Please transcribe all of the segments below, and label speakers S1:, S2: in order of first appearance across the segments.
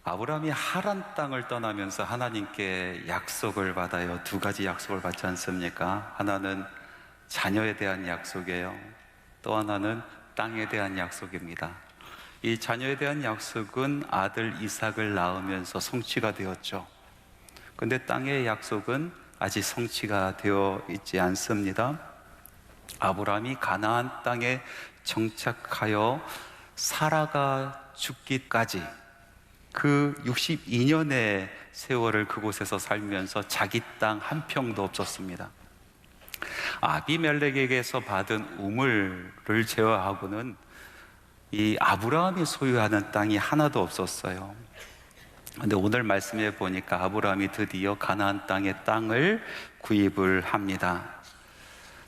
S1: 아브라함이 하란 땅을 떠나면서 하나님께 약속을 받아요. 두 가지 약속을 받지 않습니까? 하나는 자녀에 대한 약속이에요. 또 하나는 땅에 대한 약속입니다. 이 자녀에 대한 약속은 아들 이삭을 낳으면서 성취가 되었죠. 근데 땅의 약속은 아직 성취가 되어 있지 않습니다. 아브라함이 가나안 땅에 정착하여 사라가 죽기까지 그 62년의 세월을 그곳에서 살면서 자기 땅 한 평도 없었습니다. 아비멜렉에게서 받은 우물을 제외하고는 이 아브라함이 소유하는 땅이 하나도 없었어요. 근데 오늘 말씀해 보니까 아브라함이 드디어 가나안 땅의 땅을 구입을 합니다.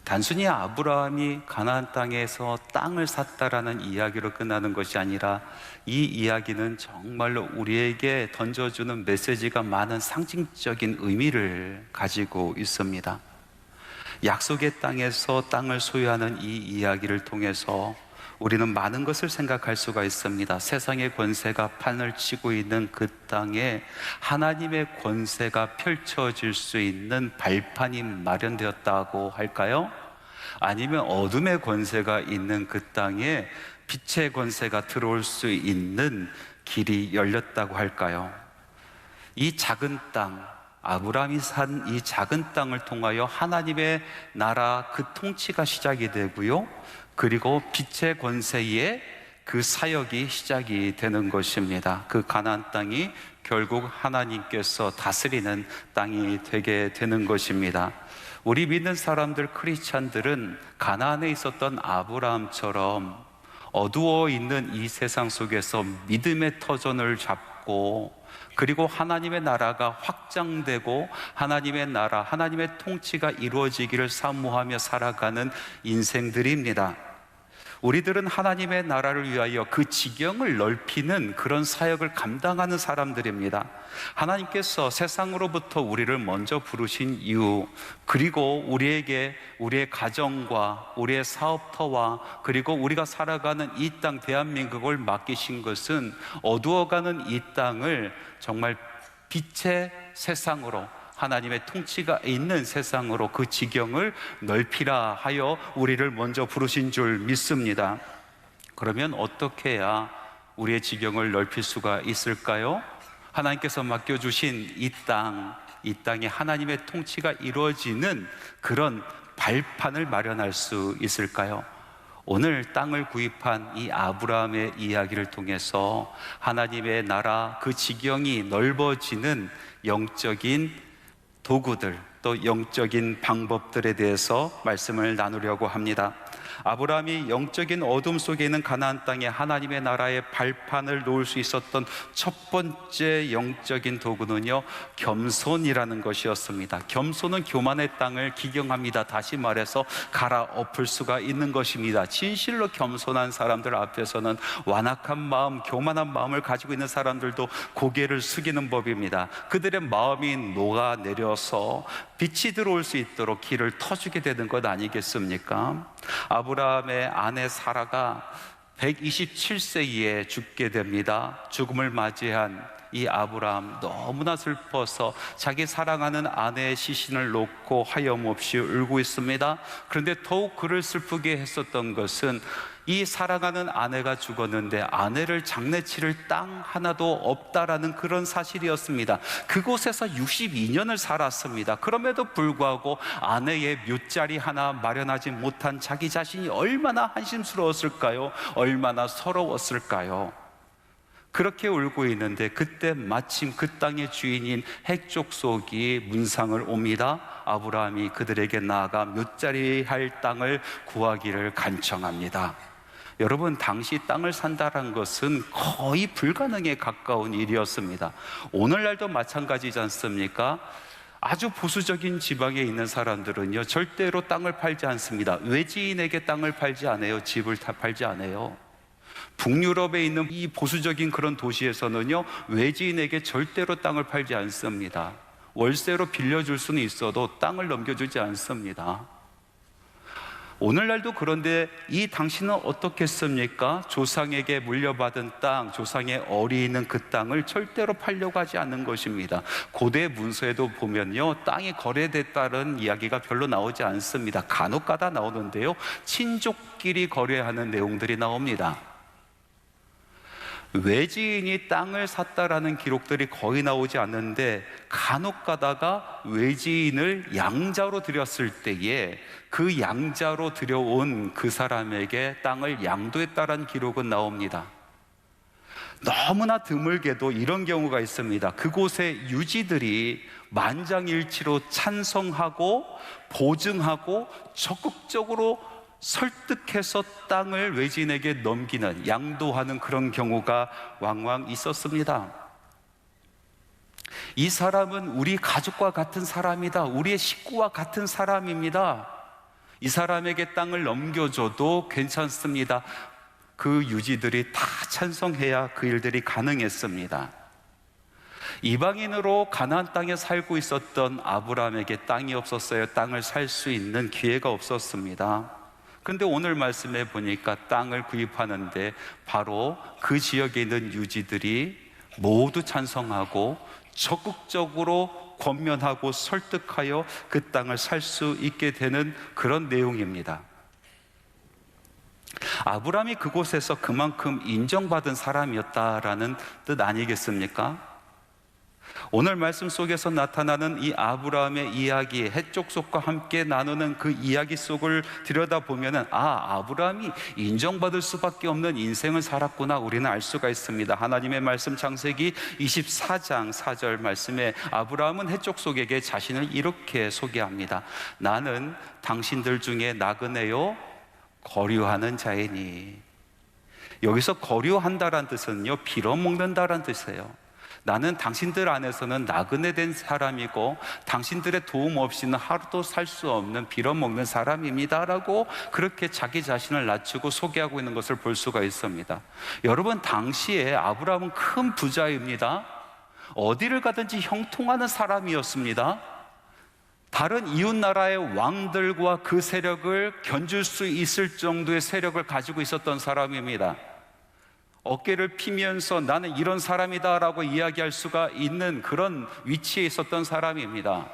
S1: 단순히 아브라함이 가나안 땅에서 땅을 샀다라는 이야기로 끝나는 것이 아니라 이 이야기는 정말로 우리에게 던져주는 메시지가 많은 상징적인 의미를 가지고 있습니다. 약속의 땅에서 땅을 소유하는 이 이야기를 통해서 우리는 많은 것을 생각할 수가 있습니다. 세상의 권세가 판을 치고 있는 그 땅에 하나님의 권세가 펼쳐질 수 있는 발판이 마련되었다고 할까요? 아니면 어둠의 권세가 있는 그 땅에 빛의 권세가 들어올 수 있는 길이 열렸다고 할까요? 이 작은 땅, 아브라함이 산 이 작은 땅을 통하여 하나님의 나라 그 통치가 시작이 되고요, 그리고 빛의 권세의 그 사역이 시작이 되는 것입니다. 그 가나안 땅이 결국 하나님께서 다스리는 땅이 되게 되는 것입니다. 우리 믿는 사람들, 크리스찬들은 가나안에 있었던 아브라함처럼 어두워 있는 이 세상 속에서 믿음의 터전을 잡고, 그리고 하나님의 나라가 확장되고 하나님의 나라, 하나님의 통치가 이루어지기를 사모하며 살아가는 인생들입니다. 우리들은 하나님의 나라를 위하여 그 지경을 넓히는 그런 사역을 감당하는 사람들입니다. 하나님께서 세상으로부터 우리를 먼저 부르신 이유, 그리고 우리에게 우리의 가정과 우리의 사업터와 그리고 우리가 살아가는 이 땅 대한민국을 맡기신 것은 어두워가는 이 땅을 정말 빛의 세상으로, 하나님의 통치가 있는 세상으로 그 지경을 넓히라 하여 우리를 먼저 부르신 줄 믿습니다. 그러면 어떻게 해야 우리의 지경을 넓힐 수가 있을까요? 하나님께서 맡겨주신 이 땅에 하나님의 통치가 이루어지는 그런 발판을 마련할 수 있을까요? 오늘 땅을 구입한 이 아브라함의 이야기를 통해서 하나님의 나라 그 지경이 넓어지는 영적인 도구들, 또 영적인 방법들에 대해서 말씀을 나누려고 합니다. 아브라함이 영적인 어둠 속에 있는 가나안 땅에 하나님의 나라의 발판을 놓을 수 있었던 첫 번째 영적인 도구는요, 겸손이라는 것이었습니다. 겸손은 교만의 땅을 기경합니다. 다시 말해서 갈아엎을 수가 있는 것입니다. 진실로 겸손한 사람들 앞에서는 완악한 마음, 교만한 마음을 가지고 있는 사람들도 고개를 숙이는 법입니다. 그들의 마음이 녹아내려서 빛이 들어올 수 있도록 길을 터주게 되는 것 아니겠습니까? 아브라함의 아내 사라가 127세에 죽게 됩니다. 죽음을 맞이한 이 아브라함, 너무나 슬퍼서 자기 사랑하는 아내의 시신을 놓고 하염없이 울고 있습니다. 그런데 더욱 그를 슬프게 했었던 것은 이 사랑하는 아내가 죽었는데 아내를 장례치를 땅 하나도 없다라는 그런 사실이었습니다. 그곳에서 62년을 살았습니다. 그럼에도 불구하고 아내의 묫자리 하나 마련하지 못한 자기 자신이 얼마나 한심스러웠을까요? 얼마나 서러웠을까요? 그렇게 울고 있는데 그때 마침 그 땅의 주인인 핵족속이 문상을 옵니다. 아브라함이 그들에게 나아가 묫자리 할 땅을 구하기를 간청합니다. 여러분, 당시 땅을 산다는 것은 거의 불가능에 가까운 일이었습니다. 오늘날도 마찬가지지 않습니까? 아주 보수적인 지방에 있는 사람들은요, 절대로 땅을 팔지 않습니다. 외지인에게 땅을 팔지 않아요. 집을 다 팔지 않아요. 북유럽에 있는 이 보수적인 그런 도시에서는요, 외지인에게 절대로 땅을 팔지 않습니다. 월세로 빌려줄 수는 있어도 땅을 넘겨주지 않습니다. 오늘날도 그런데 이 당신은 어떻겠습니까? 조상에게 물려받은 땅, 조상의 어리 있는 그 땅을 절대로 팔려고 하지 않는 것입니다. 고대 문서에도 보면요, 땅이 거래됐다는 이야기가 별로 나오지 않습니다. 간혹가다 나오는데요, 친족끼리 거래하는 내용들이 나옵니다. 외지인이 땅을 샀다라는 기록들이 거의 나오지 않는데, 간혹 가다가 외지인을 양자로 들였을 때에 그 양자로 들여온 그 사람에게 땅을 양도했다라는 기록은 나옵니다. 너무나 드물게도 이런 경우가 있습니다. 그곳의 유지들이 만장일치로 찬성하고 보증하고 적극적으로 설득해서 땅을 외지인에게 넘기는, 양도하는 그런 경우가 왕왕 있었습니다. 이 사람은 우리 가족과 같은 사람이다, 우리의 식구와 같은 사람입니다, 이 사람에게 땅을 넘겨줘도 괜찮습니다. 그 유지들이 다 찬성해야 그 일들이 가능했습니다. 이방인으로 가나안 땅에 살고 있었던 아브라함에게 땅이 없었어요. 땅을 살 수 있는 기회가 없었습니다. 그런데 오늘 말씀에 보니까 땅을 구입하는데 바로 그 지역에 있는 유지들이 모두 찬성하고 적극적으로 권면하고 설득하여 그 땅을 살 수 있게 되는 그런 내용입니다. 아브라함이 그곳에서 그만큼 인정받은 사람이었다라는 뜻 아니겠습니까? 오늘 말씀 속에서 나타나는 이 아브라함의 이야기, 해족속과 함께 나누는 그 이야기 속을 들여다보면 아브라함이 인정받을 수밖에 없는 인생을 살았구나, 우리는 알 수가 있습니다. 하나님의 말씀 창세기 24장 4절 말씀에 아브라함은 해족속에게 자신을 이렇게 소개합니다. 나는 당신들 중에 나그네요 거류하는 자이니. 여기서 거류한다란 뜻은요, 빌어먹는다란 뜻이에요. 나는 당신들 안에서는 나그네 된 사람이고 당신들의 도움 없이는 하루도 살 수 없는 빌어먹는 사람입니다 라고 그렇게 자기 자신을 낮추고 소개하고 있는 것을 볼 수가 있습니다. 여러분, 당시에 아브라함은 큰 부자입니다. 어디를 가든지 형통하는 사람이었습니다. 다른 이웃나라의 왕들과 그 세력을 견줄 수 있을 정도의 세력을 가지고 있었던 사람입니다. 어깨를 피면서 나는 이런 사람이다 라고 이야기할 수가 있는 그런 위치에 있었던 사람입니다.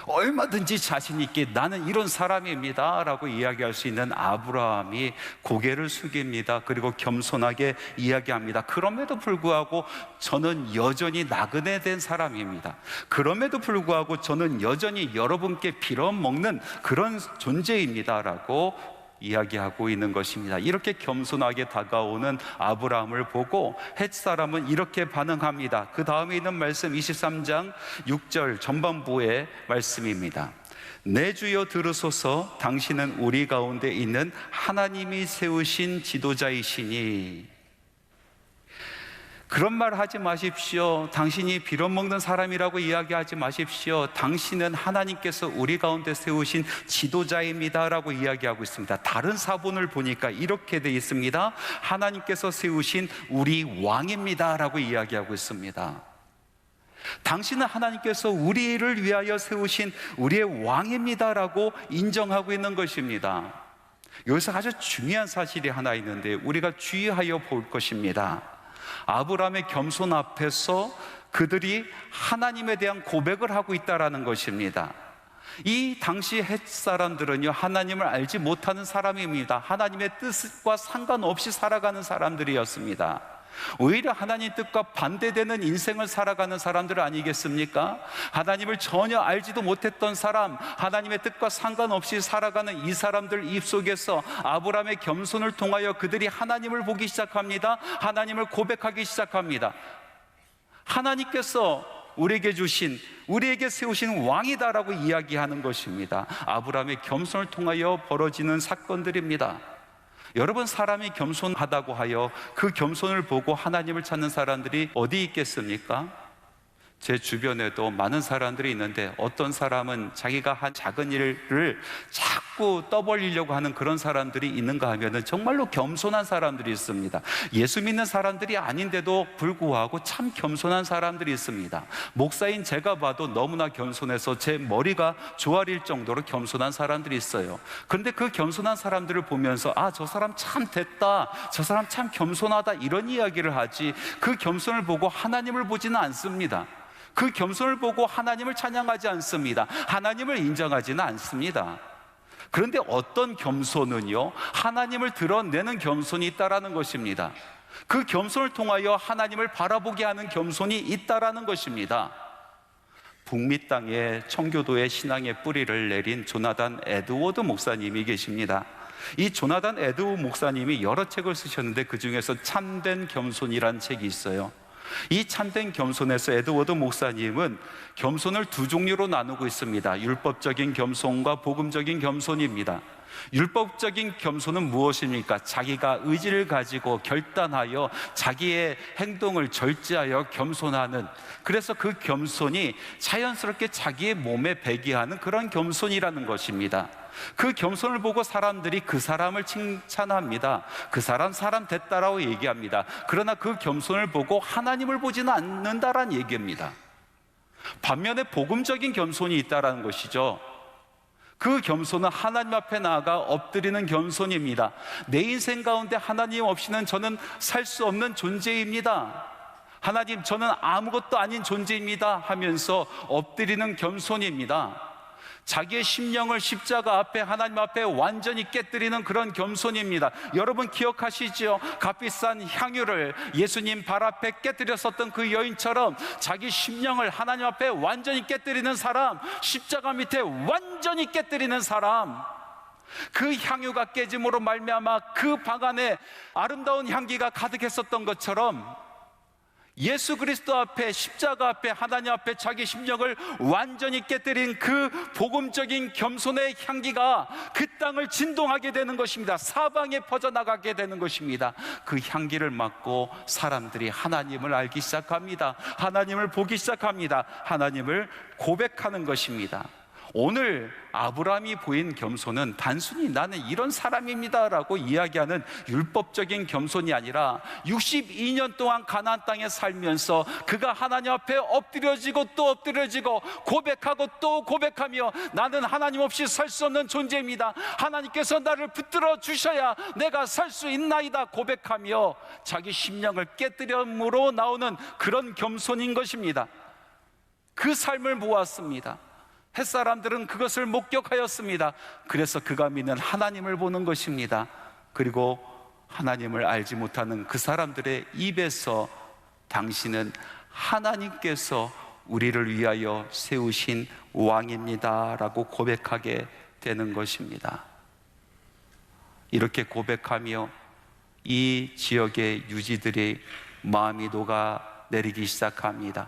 S1: 얼마든지 자신 있게 나는 이런 사람입니다 라고 이야기할 수 있는 아브라함이 고개를 숙입니다. 그리고 겸손하게 이야기합니다. 그럼에도 불구하고 저는 여전히 나그네 된 사람입니다. 그럼에도 불구하고 저는 여전히 여러분께 빌어먹는 그런 존재입니다 라고 이야기하고 있는 것입니다. 이렇게 겸손하게 다가오는 아브라함을 보고 헷사람은 이렇게 반응합니다. 그 다음에 있는 말씀 23장 6절 전반부의 말씀입니다. 내 주여 들으소서, 당신은 우리 가운데 있는 하나님이 세우신 지도자이시니. 그런 말 하지 마십시오. 당신이 빌어먹는 사람이라고 이야기하지 마십시오. 당신은 하나님께서 우리 가운데 세우신 지도자입니다 라고 이야기하고 있습니다. 다른 사본을 보니까 이렇게 되어 있습니다. 하나님께서 세우신 우리 왕입니다 라고 이야기하고 있습니다. 당신은 하나님께서 우리를 위하여 세우신 우리의 왕입니다 라고 인정하고 있는 것입니다. 여기서 아주 중요한 사실이 하나 있는데 우리가 주의하여 볼 것입니다. 아브라함의 겸손 앞에서 그들이 하나님에 대한 고백을 하고 있다는 것입니다. 이 당시 헷 사람들은요, 하나님을 알지 못하는 사람입니다. 하나님의 뜻과 상관없이 살아가는 사람들이었습니다. 오히려 하나님 뜻과 반대되는 인생을 살아가는 사람들 아니겠습니까? 하나님을 전혀 알지도 못했던 사람, 하나님의 뜻과 상관없이 살아가는 이 사람들 입속에서 아브라함의 겸손을 통하여 그들이 하나님을 보기 시작합니다. 하나님을 고백하기 시작합니다. 하나님께서 우리에게 주신, 우리에게 세우신 왕이다라고 이야기하는 것입니다. 아브라함의 겸손을 통하여 벌어지는 사건들입니다. 여러분, 사람이 겸손하다고 하여 그 겸손을 보고 하나님을 찾는 사람들이 어디 있겠습니까? 제 주변에도 많은 사람들이 있는데, 어떤 사람은 자기가 한 작은 일을 자꾸 떠벌리려고 하는 그런 사람들이 있는가 하면은 정말로 겸손한 사람들이 있습니다. 예수 믿는 사람들이 아닌데도 불구하고 참 겸손한 사람들이 있습니다. 목사인 제가 봐도 너무나 겸손해서 제 머리가 조아릴 정도로 겸손한 사람들이 있어요. 그런데 그 겸손한 사람들을 보면서 저 사람 참 됐다, 저 사람 참 겸손하다, 이런 이야기를 하지, 그 겸손을 보고 하나님을 보지는 않습니다. 그 겸손을 보고 하나님을 찬양하지 않습니다. 하나님을 인정하지는 않습니다. 그런데 어떤 겸손은요, 하나님을 드러내는 겸손이 있다라는 것입니다. 그 겸손을 통하여 하나님을 바라보게 하는 겸손이 있다라는 것입니다. 북미 땅에 청교도의 신앙의 뿌리를 내린 조나단 에드워드 목사님이 계십니다. 이 조나단 에드워드 목사님이 여러 책을 쓰셨는데 그 중에서 참된 겸손이라는 책이 있어요. 이 참된 겸손에서 에드워드 목사님은 겸손을 두 종류로 나누고 있습니다. 율법적인 겸손과 복음적인 겸손입니다. 율법적인 겸손은 무엇입니까? 자기가 의지를 가지고 결단하여 자기의 행동을 절제하여 겸손하는, 그래서 그 겸손이 자연스럽게 자기의 몸에 배게 하는 그런 겸손이라는 것입니다. 그 겸손을 보고 사람들이 그 사람을 칭찬합니다. 그 사람 됐다라고 얘기합니다. 그러나 그 겸손을 보고 하나님을 보지는 않는다라는 얘기입니다. 반면에 복음적인 겸손이 있다라는 것이죠. 그 겸손은 하나님 앞에 나아가 엎드리는 겸손입니다. 내 인생 가운데 하나님 없이는 저는 살 수 없는 존재입니다. 하나님, 저는 아무것도 아닌 존재입니다 하면서 엎드리는 겸손입니다. 자기의 심령을 십자가 앞에, 하나님 앞에 완전히 깨뜨리는 그런 겸손입니다. 여러분 기억하시죠? 값비싼 향유를 예수님 발 앞에 깨뜨렸었던 그 여인처럼 자기 심령을 하나님 앞에 완전히 깨뜨리는 사람, 십자가 밑에 완전히 깨뜨리는 사람, 그 향유가 깨짐으로 말미암아 그 방 안에 아름다운 향기가 가득했었던 것처럼 예수 그리스도 앞에, 십자가 앞에, 하나님 앞에 자기 심령을 완전히 깨뜨린 그 복음적인 겸손의 향기가 그 땅을 진동하게 되는 것입니다. 사방에 퍼져나가게 되는 것입니다. 그 향기를 맡고 사람들이 하나님을 알기 시작합니다. 하나님을 보기 시작합니다. 하나님을 고백하는 것입니다. 오늘 아브라함이 보인 겸손은 단순히 나는 이런 사람입니다라고 이야기하는 율법적인 겸손이 아니라 62년 동안 가나안 땅에 살면서 그가 하나님 앞에 엎드려지고 또 엎드려지고 고백하고 또 고백하며 나는 하나님 없이 살 수 없는 존재입니다. 하나님께서 나를 붙들어 주셔야 내가 살 수 있나이다 고백하며 자기 심령을 깨뜨림으로 나오는 그런 겸손인 것입니다. 그 삶을 보았습니다. 햇사람들은 그것을 목격하였습니다. 그래서 그가 믿는 하나님을 보는 것입니다. 그리고 하나님을 알지 못하는 그 사람들의 입에서 당신은 하나님께서 우리를 위하여 세우신 왕입니다 라고 고백하게 되는 것입니다. 이렇게 고백하며 이 지역의 유지들이 마음이 녹아내리기 시작합니다.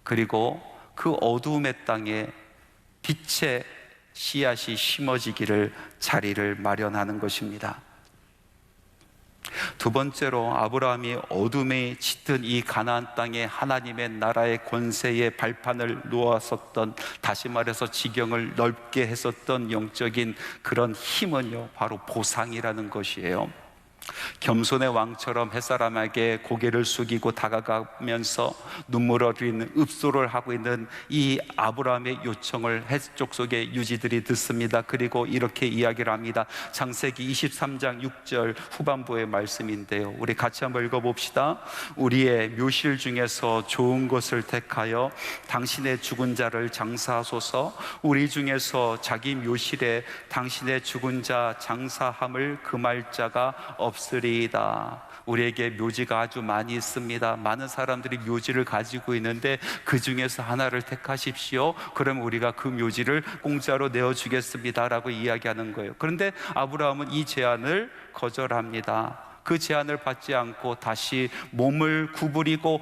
S1: 그리고 그 어두움의 땅에 빛의 씨앗이 심어지기를 자리를 마련하는 것입니다. 두 번째로 아브라함이 어둠에 짙은 이 가나안 땅에 하나님의 나라의 권세의 발판을 놓았었던, 다시 말해서 지경을 넓게 했었던 영적인 그런 힘은요, 바로 보상이라는 것이에요. 겸손의 왕처럼 햇사람에게 고개를 숙이고 다가가면서 눈물 어린 읍소를 하고 있는 이 아브라함의 요청을 헷족 속의 유지들이 듣습니다. 그리고 이렇게 이야기를 합니다. 창세기 23장 6절 후반부의 말씀인데요, 우리 같이 한번 읽어봅시다. 우리의 묘실 중에서 좋은 것을 택하여 당신의 죽은 자를 장사하소서. 우리 중에서 자기 묘실에 당신의 죽은 자 장사함을 금할 자가 없으리이다. 우리에게 묘지가 아주 많이 있습니다. 많은 사람들이 묘지를 가지고 있는데 그 중에서 하나를 택하십시오. 그럼 우리가 그 묘지를 공짜로 내어주겠습니다 라고 이야기하는 거예요. 그런데 아브라함은 이 제안을 거절합니다. 그 제안을 받지 않고 다시 몸을 구부리고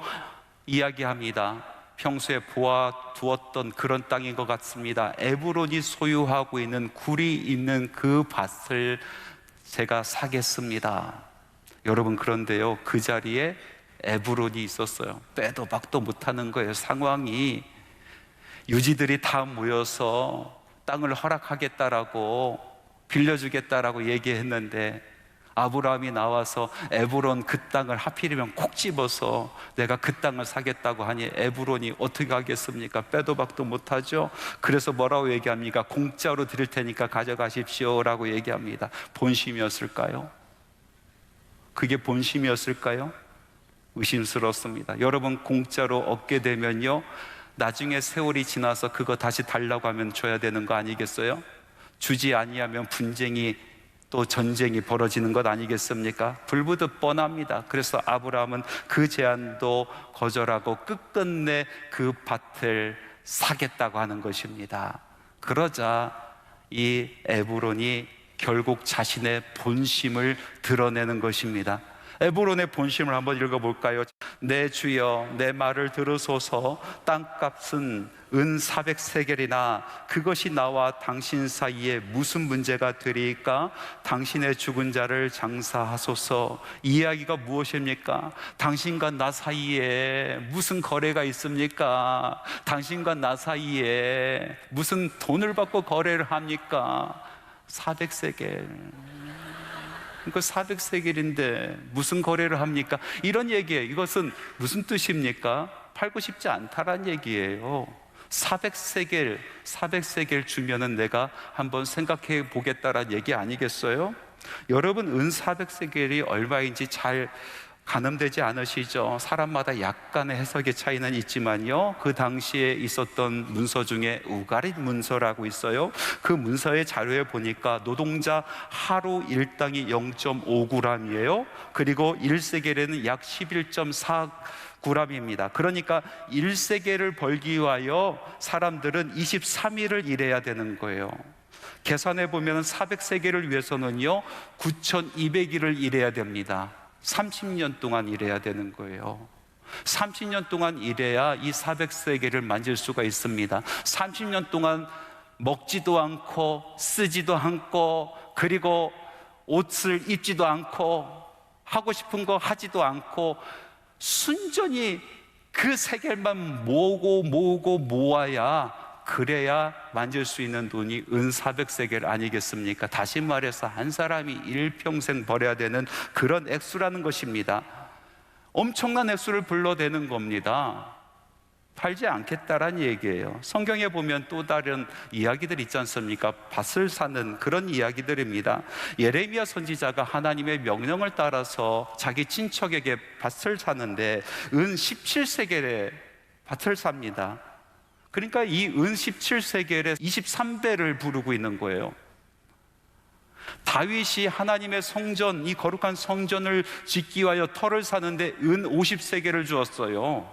S1: 이야기합니다. 평소에 보아두었던 그런 땅인 것 같습니다. 에브론이 소유하고 있는 굴이 있는 그 밭을 제가 사겠습니다. 여러분, 그런데요, 그 자리에 에브론이 있었어요. 빼도 박도 못하는 거예요. 상황이. 유지들이 다 모여서 땅을 허락하겠다라고, 빌려주겠다라고 얘기했는데 아브라함이 나와서 에브론 그 땅을 하필이면 콕 집어서 내가 그 땅을 사겠다고 하니 에브론이 어떻게 하겠습니까? 빼도 박도 못하죠. 그래서 뭐라고 얘기합니까? 공짜로 드릴 테니까 가져가십시오 라고 얘기합니다. 본심이었을까요? 그게 본심이었을까요? 의심스럽습니다. 여러분, 공짜로 얻게 되면요, 나중에 세월이 지나서 그거 다시 달라고 하면 줘야 되는 거 아니겠어요? 주지 아니하면 분쟁이, 또 전쟁이 벌어지는 것 아니겠습니까? 불부듯 뻔합니다. 그래서 아브라함은 그 제안도 거절하고 끝끝내 그 밭을 사겠다고 하는 것입니다. 그러자 이 에브론이 결국 자신의 본심을 드러내는 것입니다. 에브론의 본심을 한번 읽어볼까요? 내 주여, 내 말을 들으소서. 땅값은 은 400세겔이나 그것이 나와 당신 사이에 무슨 문제가 되리까? 당신의 죽은 자를 장사하소서. 이 이야기가 무엇입니까? 당신과 나 사이에 무슨 거래가 있습니까? 당신과 나 사이에 무슨 돈을 받고 거래를 합니까? 400세겔. 그 400세겔인데 무슨 거래를 합니까? 이런 얘기예요. 이것은 무슨 뜻입니까? 팔고 싶지 않다란 얘기예요. 400세겔 주면은 내가 한번 생각해 보겠다란 얘기 아니겠어요? 여러분, 은 400세겔이 얼마인지 잘 가늠되지 않으시죠? 사람마다 약간의 해석의 차이는 있지만요, 그 당시에 있었던 문서 중에 우가릿 문서라고 있어요. 그 문서의 자료에 보니까 노동자 하루 일당이 0.5g이에요 그리고 1세겔에는 약 11.4g입니다 그러니까 1세겔을 벌기 위하여 사람들은 23일을 일해야 되는 거예요. 계산해 보면 400세겔을 위해서는요 9,200일을 일해야 됩니다. 30년 동안 일해야 되는 거예요. 30년 동안 일해야 이 400세겔을 만질 수가 있습니다. 30년 동안 먹지도 않고 쓰지도 않고, 그리고 옷을 입지도 않고, 하고 싶은 거 하지도 않고, 순전히 그 세겔만 모으고 모아야, 그래야 만질 수 있는 돈이 은 400세겔 아니겠습니까? 다시 말해서 한 사람이 일평생 벌어야 되는 그런 액수라는 것입니다. 엄청난 액수를 불러대는 겁니다. 팔지 않겠다란 얘기예요. 성경에 보면 또 다른 이야기들 있지 않습니까? 밭을 사는 그런 이야기들입니다. 예레미야 선지자가 하나님의 명령을 따라서 자기 친척에게 밭을 사는데 은 17세겔에 밭을 삽니다. 그러니까 이 은 17세겔에 23배를 부르고 있는 거예요. 다윗이 하나님의 성전, 이 거룩한 성전을 짓기 위하여 터를 사는데 은 50세겔을 주었어요.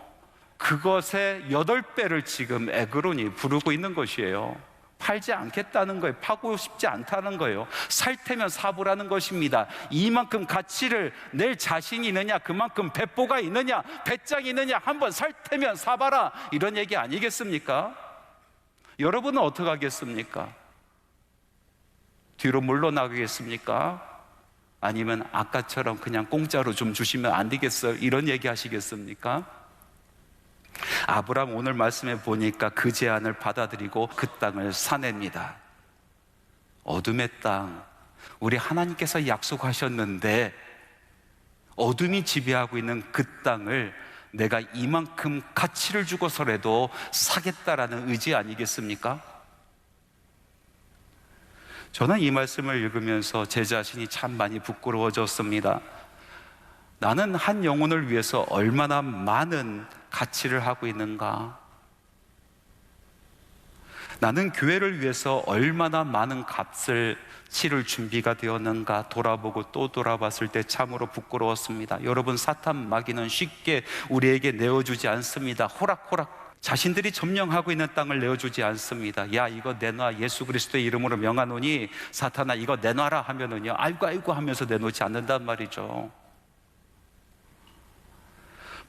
S1: 그것의 8배를 지금 에그론이 부르고 있는 것이에요. 팔지 않겠다는 거예요. 파고 싶지 않다는 거예요. 살 테면 사보라는 것입니다. 이만큼 가치를 낼 자신이 있느냐, 그만큼 배포가 있느냐, 배짱이 있느냐, 한번 살 테면 사봐라, 이런 얘기 아니겠습니까? 여러분은 어떻게 하겠습니까? 뒤로 물러나가겠습니까? 아니면 아까처럼 그냥 공짜로 좀 주시면 안 되겠어요? 이런 얘기 하시겠습니까? 아브라함 오늘 말씀에 보니까 그 제안을 받아들이고 그 땅을 사냅니다. 어둠의 땅, 우리 하나님께서 약속하셨는데 어둠이 지배하고 있는 그 땅을 내가 이만큼 가치를 주고서라도 사겠다라는 의지 아니겠습니까? 저는 이 말씀을 읽으면서 제 자신이 참 많이 부끄러워졌습니다. 나는 한 영혼을 위해서 얼마나 많은 가치를 하고 있는가? 나는 교회를 위해서 얼마나 많은 값을 치를 준비가 되었는가 돌아보고 또 돌아봤을 때 참으로 부끄러웠습니다. 여러분, 사탄 마귀는 쉽게 우리에게 내어주지 않습니다. 호락호락 자신들이 점령하고 있는 땅을 내어주지 않습니다. 야, 이거 내놔, 예수 그리스도의 이름으로 명하노니 사탄아 이거 내놔라 하면은요 아이고 하면서 내놓지 않는단 말이죠.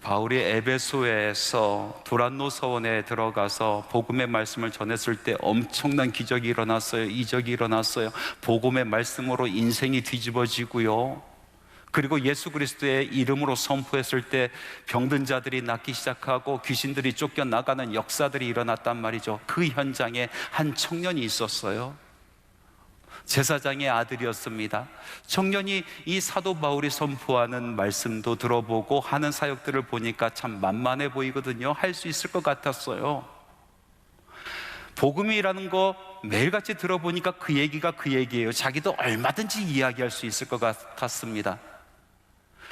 S1: 바울이 에베소에서 두란노 서원에 들어가서 복음의 말씀을 전했을 때 엄청난 기적이 일어났어요. 이적이 일어났어요. 복음의 말씀으로 인생이 뒤집어지고요, 그리고 예수 그리스도의 이름으로 선포했을 때 병든 자들이 낫기 시작하고 귀신들이 쫓겨나가는 역사들이 일어났단 말이죠. 그 현장에 한 청년이 있었어요. 제사장의 아들이었습니다. 청년이 이 사도 바울이 선포하는 말씀도 들어보고 하는 사역들을 보니까 참 만만해 보이거든요. 할 수 있을 것 같았어요. 복음이라는 거 매일같이 들어보니까 그 얘기가 그 얘기예요. 자기도 얼마든지 이야기할 수 있을 것 같았습니다.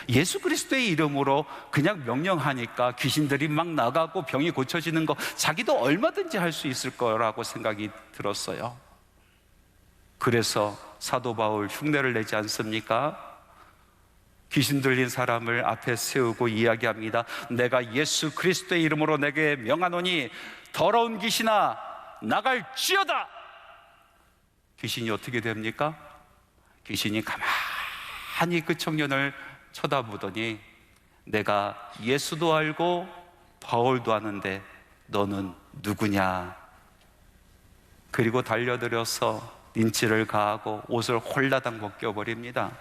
S1: 예수 그리스도의 이름으로 그냥 명령하니까 귀신들이 막 나가고 병이 고쳐지는 거 자기도 얼마든지 할 수 있을 거라고 생각이 들었어요. 그래서 사도 바울 흉내를 내지 않습니까? 귀신 들린 사람을 앞에 세우고 이야기합니다. 내가 예수 그리스도의 이름으로 내게 명하노니 더러운 귀신아 나갈지어다. 귀신이 어떻게 됩니까? 귀신이 가만히 그 청년을 쳐다보더니 내가 예수도 알고 바울도 아는데 너는 누구냐? 그리고 달려들어서 인치를 가하고 옷을 홀라당 벗겨버립니다.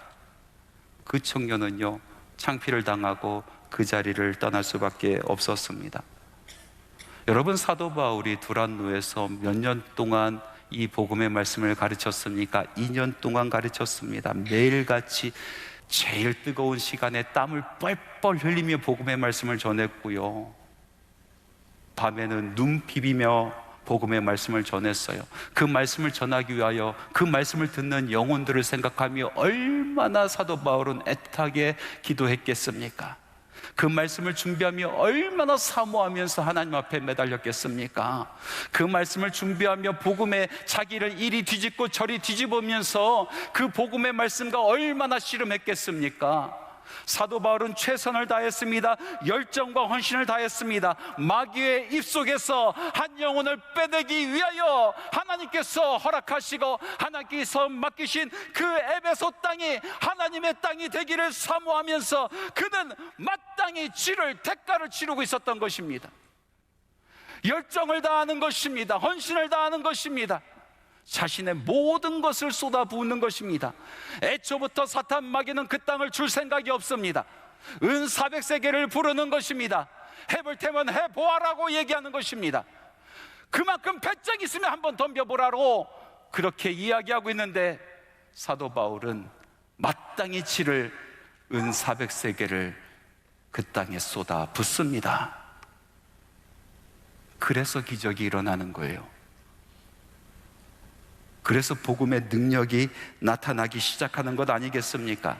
S1: 그 청년은요 창피를 당하고 그 자리를 떠날 수밖에 없었습니다. 여러분, 사도 바울이 두란노에서 몇 년 동안 이 복음의 말씀을 가르쳤습니까? 2년 동안 가르쳤습니다. 매일같이 제일 뜨거운 시간에 땀을 뻘뻘 흘리며 복음의 말씀을 전했고요, 밤에는 눈 비비며 복음의 말씀을 전했어요. 그 말씀을 전하기 위하여 그 말씀을 듣는 영혼들을 생각하며 얼마나 사도 바울은 애타게 기도했겠습니까? 그 말씀을 준비하며 얼마나 사모하면서 하나님 앞에 매달렸겠습니까? 그 말씀을 준비하며 복음에 자기를 이리 뒤집고 저리 뒤집으면서 그 복음의 말씀과 얼마나 씨름했겠습니까? 사도 바울은 최선을 다했습니다. 열정과 헌신을 다했습니다. 마귀의 입속에서 한 영혼을 빼내기 위하여 하나님께서 허락하시고 하나님께서 맡기신 그 에베소 땅이 하나님의 땅이 되기를 사모하면서 그는 마땅히 대가를 치르고 있었던 것입니다. 열정을 다하는 것입니다. 헌신을 다하는 것입니다. 자신의 모든 것을 쏟아부은 것입니다. 애초부터 사탄 마귀는 그 땅을 줄 생각이 없습니다. 은 400세계를 부르는 것입니다. 해볼 테면 해보아라고 얘기하는 것입니다. 그만큼 배짱 있으면 한번 덤벼보라고 그렇게 이야기하고 있는데 사도 바울은 마땅히 치를 은 400세계를 그 땅에 쏟아 붓습니다. 그래서 기적이 일어나는 거예요. 그래서 복음의 능력이 나타나기 시작하는 것 아니겠습니까?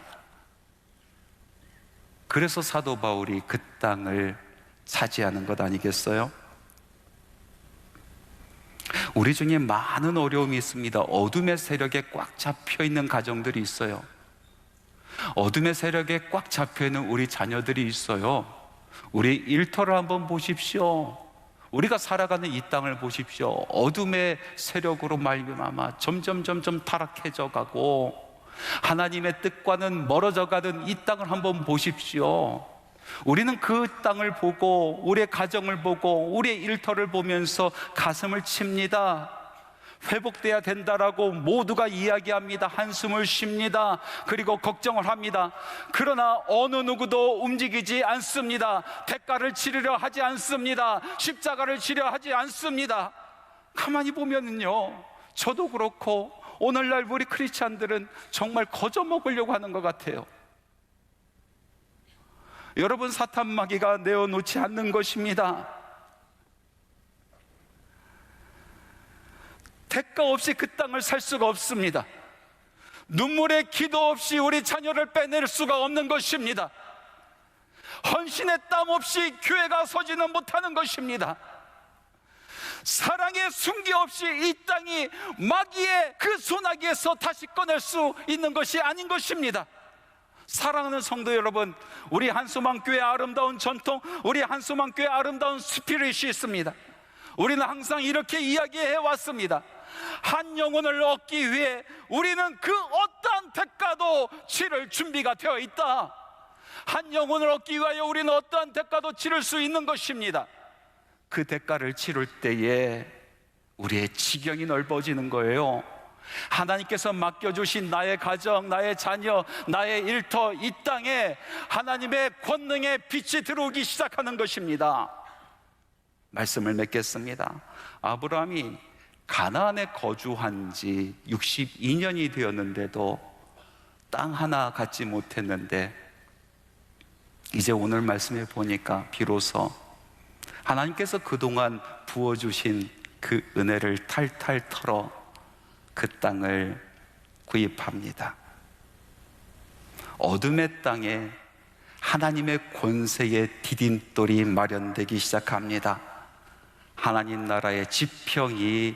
S1: 그래서 사도 바울이 그 땅을 차지하는 것 아니겠어요? 우리 중에 많은 어려움이 있습니다. 어둠의 세력에 꽉 잡혀 있는 가정들이 있어요. 어둠의 세력에 꽉 잡혀 있는 우리 자녀들이 있어요. 우리 일터를 한번 보십시오. 우리가 살아가는 이 땅을 보십시오. 어둠의 세력으로 말미암아 점점 타락해져 가고 하나님의 뜻과는 멀어져 가던 이 땅을 한번 보십시오. 우리는 그 땅을 보고 우리의 가정을 보고 우리의 일터를 보면서 가슴을 칩니다. 회복돼야 된다라고 모두가 이야기합니다. 한숨을 쉽니다. 그리고 걱정을 합니다. 그러나 어느 누구도 움직이지 않습니다. 대가를 치르려 하지 않습니다. 십자가를 지려 하지 않습니다. 가만히 보면은요, 저도 그렇고 오늘날 우리 크리스찬들은 정말 거저먹으려고 하는 것 같아요. 여러분, 사탄 마귀가 내어놓지 않는 것입니다. 대가 없이 그 땅을 살 수가 없습니다. 눈물의 기도 없이 우리 자녀를 빼낼 수가 없는 것입니다. 헌신의 땀 없이 교회가 서지는 못하는 것입니다. 사랑의 순기 없이 이 땅이 마귀의 그 소나기에서 다시 꺼낼 수 있는 것이 아닌 것입니다. 사랑하는 성도 여러분, 우리 한수망교회의 아름다운 전통, 우리 한수망교회의 아름다운 스피릿이 있습니다. 우리는 항상 이렇게 이야기해 왔습니다. 한 영혼을 얻기 위해 우리는 그 어떠한 대가도 치를 준비가 되어 있다. 한 영혼을 얻기 위하여 우리는 어떠한 대가도 치를 수 있는 것입니다. 그 대가를 치를 때에 우리의 지경이 넓어지는 거예요. 하나님께서 맡겨주신 나의 가정, 나의 자녀, 나의 일터, 이 땅에 하나님의 권능의 빛이 들어오기 시작하는 것입니다. 말씀을 맺겠습니다. 아브라함이 가나안에 거주한 지 62년이 되었는데도 땅 하나 갖지 못했는데, 이제 오늘 말씀에 보니까 비로소 하나님께서 그동안 부어주신 그 은혜를 탈탈 털어 그 땅을 구입합니다. 어둠의 땅에 하나님의 권세의 디딤돌이 마련되기 시작합니다. 하나님 나라의 지평이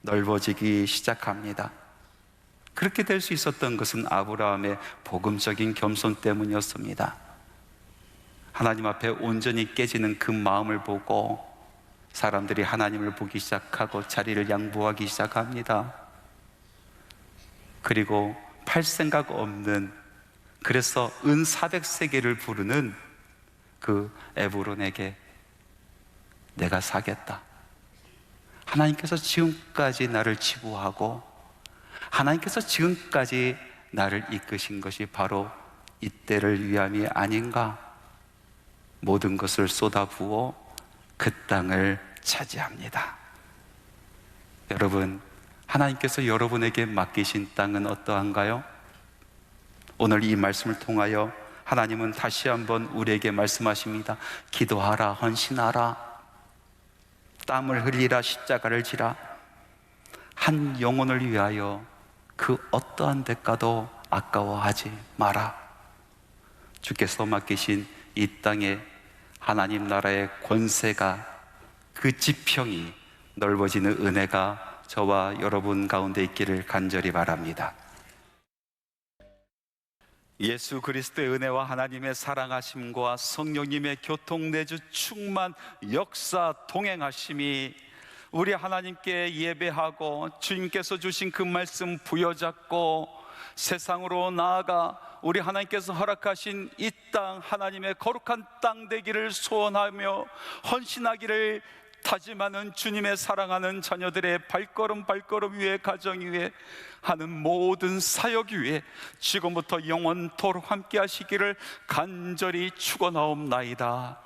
S1: 넓어지기 시작합니다. 그렇게 될 수 있었던 것은 아브라함의 복음적인 겸손 때문이었습니다. 하나님 앞에 온전히 깨지는 그 마음을 보고 사람들이 하나님을 보기 시작하고 자리를 양보하기 시작합니다. 그리고 팔 생각 없는, 그래서 은 400세겔을 부르는 그 에브론에게 내가 사겠다. 하나님께서 지금까지 나를 치부하고 하나님께서 지금까지 나를 이끄신 것이 바로 이때를 위함이 아닌가. 모든 것을 쏟아부어 그 땅을 차지합니다. 여러분, 하나님께서 여러분에게 맡기신 땅은 어떠한가요? 오늘 이 말씀을 통하여 하나님은 다시 한번 우리에게 말씀하십니다. 기도하라, 헌신하라, 땀을 흘리라, 십자가를 지라. 한 영혼을 위하여 그 어떠한 대가도 아까워하지 마라. 주께서 맡기신 이 땅에 하나님 나라의 권세가, 그 지평이 넓어지는 은혜가 저와 여러분 가운데 있기를 간절히 바랍니다. 예수 그리스도의 은혜와 하나님의 사랑하심과 성령님의 교통내주 충만 역사 동행하심이 우리 하나님께 예배하고 주님께서 주신 그 말씀 부여잡고 세상으로 나아가 우리 하나님께서 허락하신 이 땅, 하나님의 거룩한 땅 되기를 소원하며 헌신하기를 다짐하는 주님의 사랑하는 자녀들의 발걸음 위에, 가정 위에 하는 모든 사역 위에 지금부터 영원토록 함께 하시기를 간절히 축원하옵나이다.